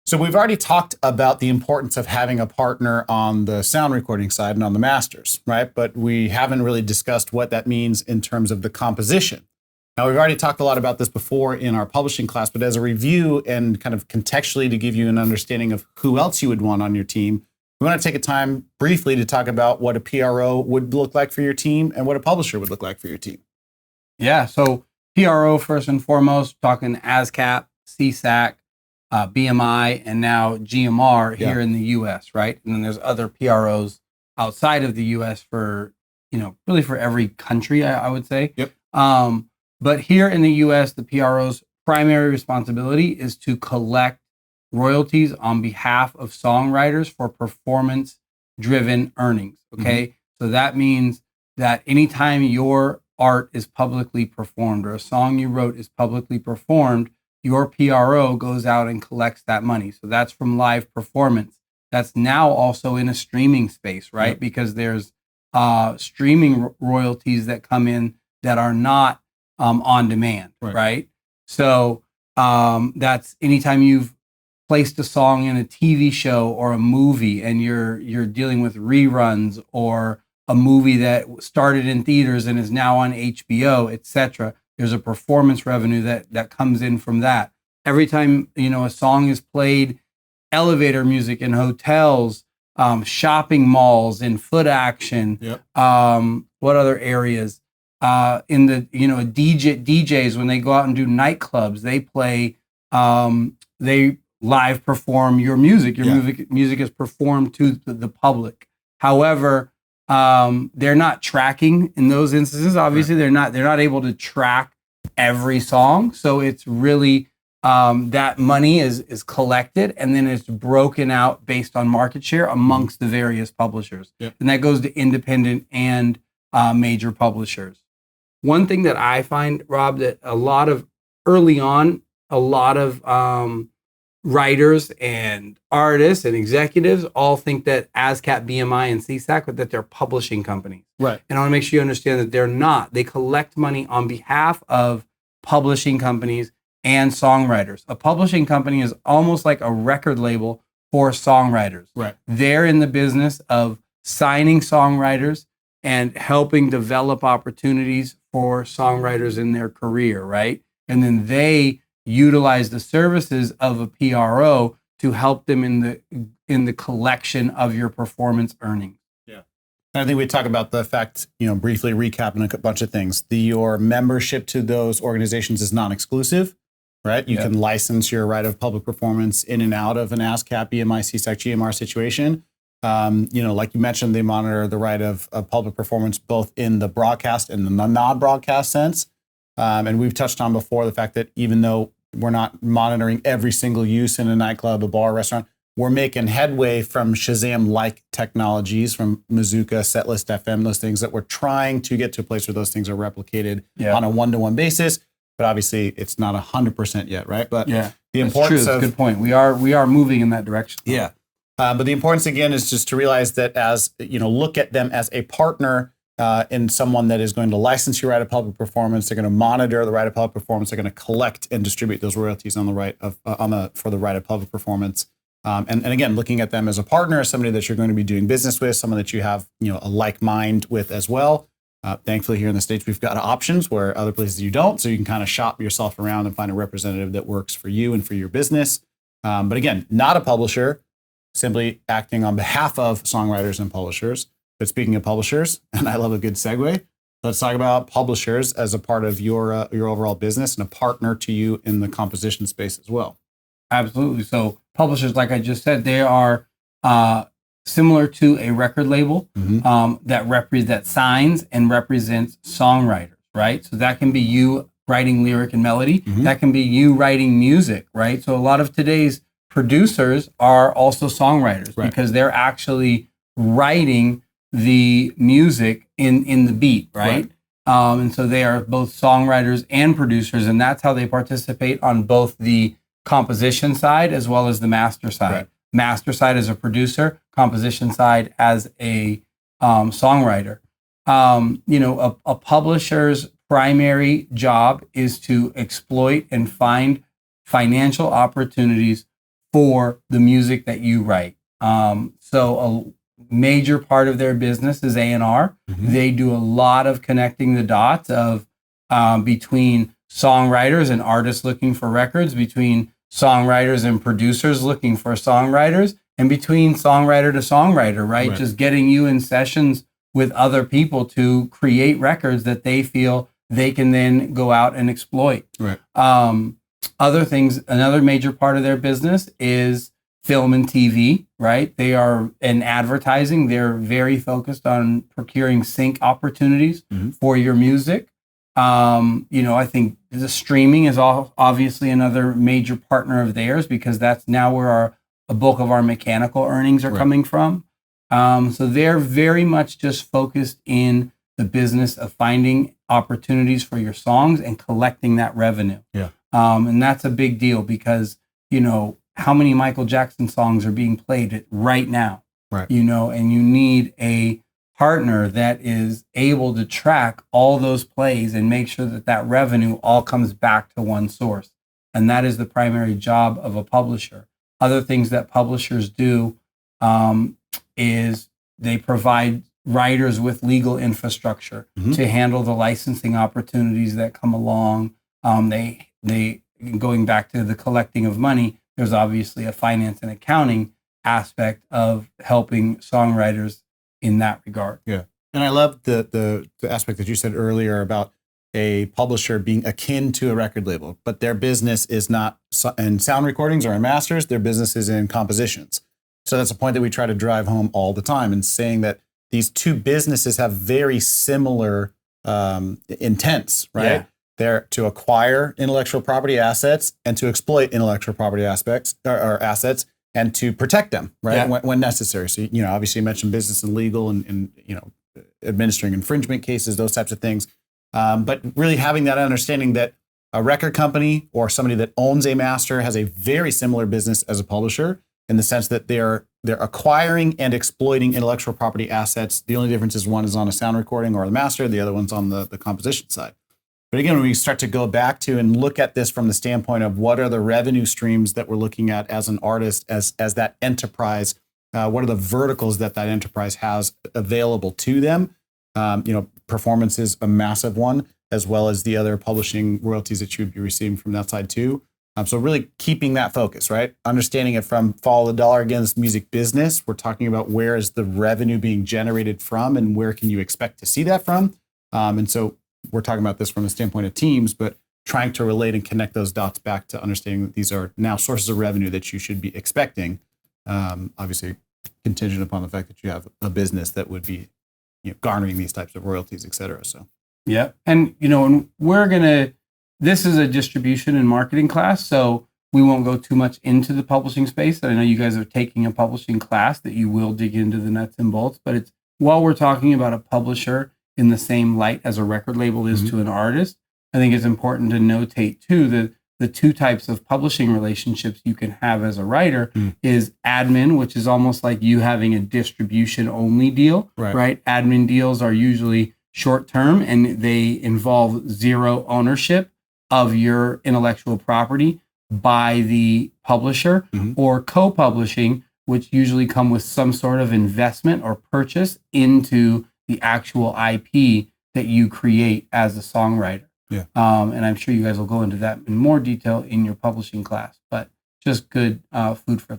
So we've already talked about the importance of having a partner on the sound recording side and on the masters, right? But we haven't really discussed what that means in terms of the composition. Now, we've already talked a lot about this before in our publishing class, but as a review and kind of contextually to give you an understanding of who else you would want on your team, we want to take a time briefly to talk about what a PRO would look like for your team and what a publisher would look like for your team. Yeah, so PRO first and foremost, talking ASCAP, CSAC, BMI, and now GMR here in the U.S., right? And then there's other PROs outside of the U.S. for, really for every country, I would say. Yep. But here in the U.S., the PRO's primary responsibility is to collect royalties on behalf of songwriters for performance-driven earnings, okay? So that means that anytime your art is publicly performed or a song you wrote is publicly performed, your PRO goes out and collects that money. So that's from live performance. That's now also in a streaming space, right? Yep. Because there's streaming royalties that come in that are not on demand, right? So that's anytime you've placed a song in a TV show or a movie and you're dealing with reruns or a movie that started in theaters and is now on HBO, etc. There's a performance revenue that comes in from that. Every time, a song is played, elevator music in hotels, shopping malls, in foot action. Yep. What other areas? In the, DJs, when they go out and do nightclubs, they play, they live perform your music. Your music is performed to the public. However, they're not tracking in those instances. Obviously, they're not able to track every song. So it's really that money is collected and then it's broken out based on market share amongst the various publishers. Yep. And that goes to independent and major publishers. One thing that I find, Rob, that early on, a lot of writers and artists and executives all think that ASCAP, BMI, and CSAC, but that they're publishing companies. Right. And I want to make sure you understand that they're not. They collect money on behalf of publishing companies and songwriters. A publishing company is almost like a record label for songwriters. Right. They're in the business of signing songwriters and helping develop opportunities for songwriters in their career, right? And then they utilize the services of a PRO to help them in the collection of your performance earnings. Yeah. I think we talk about the fact, briefly recapping a bunch of things. Your membership to those organizations is non-exclusive, right? You can license your right of public performance in and out of an ASCAP, BMI, CSAC, GMR situation. Like you mentioned, they monitor the right of public performance both in the broadcast and the non-broadcast sense. And we've touched on before the fact that even though we're not monitoring every single use in a nightclub, a bar, restaurant, we're making headway from Shazam-like technologies, from Mazuka, Setlist FM, those things that we're trying to get to a place where those things are replicated on a one-to-one basis. But obviously, it's not 100% yet, right? But the importance That's a good point. We are moving in that direction. Yeah. But the importance, again, is just to realize that as, look at them as a partner in someone that is going to license your right of public performance. They're going to monitor the right of public performance. They're going to collect and distribute those royalties on the right of for the right of public performance. And again, looking at them as a partner, somebody that you're going to be doing business with, someone that you have a like mind with as well. Thankfully, here in the States, we've got options where other places you don't, so you can kind of shop yourself around and find a representative that works for you and for your business. But again, not a publisher, simply acting on behalf of songwriters and publishers. But speaking of publishers, and I love a good segue, let's talk about publishers as a part of your overall business and a partner to you in the composition space as well. Absolutely. So publishers, like I just said, they are similar to a record label that signs and represents songwriters, right? So that can be you writing lyric and melody. That can be you writing music, right? So a lot of today's producers are also songwriters because they're actually writing the music in the beat, right? And so they are both songwriters and producers, and that's how they participate on both the composition side as well as the master side. Master side as a producer, composition side as a songwriter. A publisher's primary job is to exploit and find financial opportunities for the music that you write. So a major part of their business is A&R. They do a lot of connecting the dots of between songwriters and artists looking for records, between songwriters and producers looking for songwriters, and between songwriter to songwriter, right? Just getting you in sessions with other people to create records that they feel they can then go out and exploit. Other things, another major part of their business is film and TV, right? They are in advertising. They're very focused on procuring sync opportunities for your music. I think the streaming is obviously another major partner of theirs, because that's now where a bulk of our mechanical earnings are coming from. So they're very much just focused in the business of finding opportunities for your songs and collecting that revenue. And that's a big deal, because, how many Michael Jackson songs are being played right now? And you need a partner that is able to track all those plays and make sure that that revenue all comes back to one source. And that is the primary job of a publisher. Other things that publishers do is they provide writers with legal infrastructure to handle the licensing opportunities that come along. They going back to the collecting of money, there's obviously a finance and accounting aspect of helping songwriters in that regard. And I love the aspect that you said earlier about a publisher being akin to a record label, but their business is not in sound recordings or in masters. Their business is in compositions. So that's a point that we try to drive home all the time, and saying that these two businesses have very similar intents, right? They're to acquire intellectual property assets and to exploit intellectual property aspects or assets, and to protect them, right, when necessary. So, obviously you mentioned business and legal and administering infringement cases, those types of things. But really having that understanding that a record company or somebody that owns a master has a very similar business as a publisher, in the sense that they're acquiring and exploiting intellectual property assets. The only difference is one is on a sound recording or the master, the other one's on the composition side. But again, when we start to go back to and look at this from the standpoint of what are the revenue streams that we're looking at as an artist, as that enterprise, what are the verticals that enterprise has available to them? Performance is a massive one, as well as the other publishing royalties that you would be receiving from that side too. So really keeping that focus, right? Understanding it from follow the dollar against music business. We're talking about where is the revenue being generated from, and where can you expect to see that from? And so we're talking about this from a standpoint of teams, but trying to relate and connect those dots back to understanding that these are now sources of revenue that you should be expecting. Obviously, contingent upon the fact that you have a business that would be garnering these types of royalties, et cetera. So, and this is a distribution and marketing class, so we won't go too much into the publishing space. I know you guys are taking a publishing class that you will dig into the nuts and bolts, but it's while we're talking about a publisher in the same light as a record label is to an artist, I think it's important to notate too that the two types of publishing relationships you can have as a writer is admin, which is almost like you having a distribution only deal, right? Admin deals are usually short term and they involve zero ownership of your intellectual property by the publisher, or co-publishing, which usually come with some sort of investment or purchase into the actual IP that you create as a songwriter. And I'm sure you guys will go into that in more detail in your publishing class, but just good food for